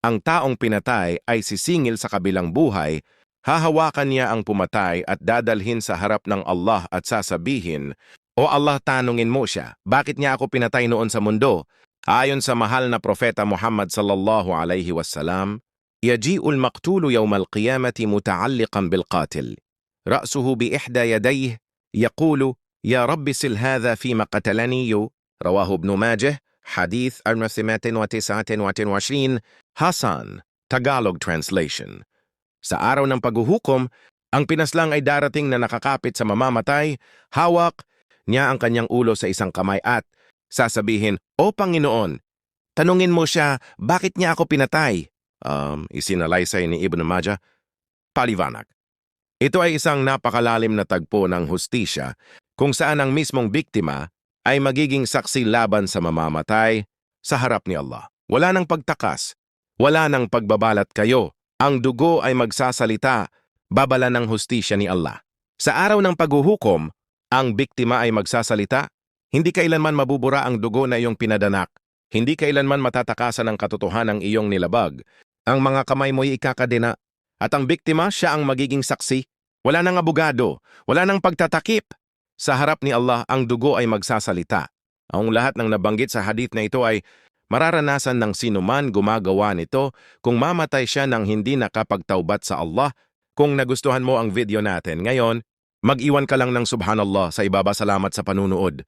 ang taong pinatay ay sisingil sa kabilang buhay, hahawakan niya ang pumatay at dadalhin sa harap ng Allah at sasabihin, "O Allah, tanungin mo siya, bakit niya ako pinatay noon sa mundo?" Ayon sa mahal na propeta Muhammad sallallahu alaihi wasallam, "Yaji'ul maqtulu yawmal qiyamati muta'alliqan bil qatil. Ra'suhu bi ihda yadayhi, yaqulu, Ya Rabbi sil hadha fima qatalani yu." Rawahu Ibn Majah, Hadith 429. Hasan, Tagalog translation. Sa araw ng paghuhukom, ang pinaslang ay darating na nakakapit sa mamamatay, hawak niya ang kanyang ulo sa isang kamay at sasabihin, "O Panginoon, tanungin mo siya, bakit niya ako pinatay?" Isinalaysay ni Ibn Majah, paliwanag. Ito ay isang napakalalim na tagpo ng hustisya kung saan ang mismong biktima ay magiging saksi laban sa mamamatay sa harap ni Allah. Wala nang pagtakas, wala nang pagbabalat kayo. Ang dugo ay magsasalita, babala ng hustisya ni Allah. Sa araw ng paghuhukom, ang biktima ay magsasalita, hindi kailanman mabubura ang dugo na iyong pinadanak. Hindi kailanman matatakasan ang katotohanan ng iyong nilabag. Ang mga kamay mo'y ikakadena at ang biktima siya ang magiging saksi. Wala nang abogado, wala nang pagtatakip. Sa harap ni Allah, ang dugo ay magsasalita. Ang lahat ng nabanggit sa hadith na ito ay mararanasan ng sinuman gumagawa nito kung mamatay siya ng hindi nakapagtaubat sa Allah. Kung nagustuhan mo ang video natin ngayon, mag-iwan ka lang ng subhanallah sa ibaba. Salamat sa panunood.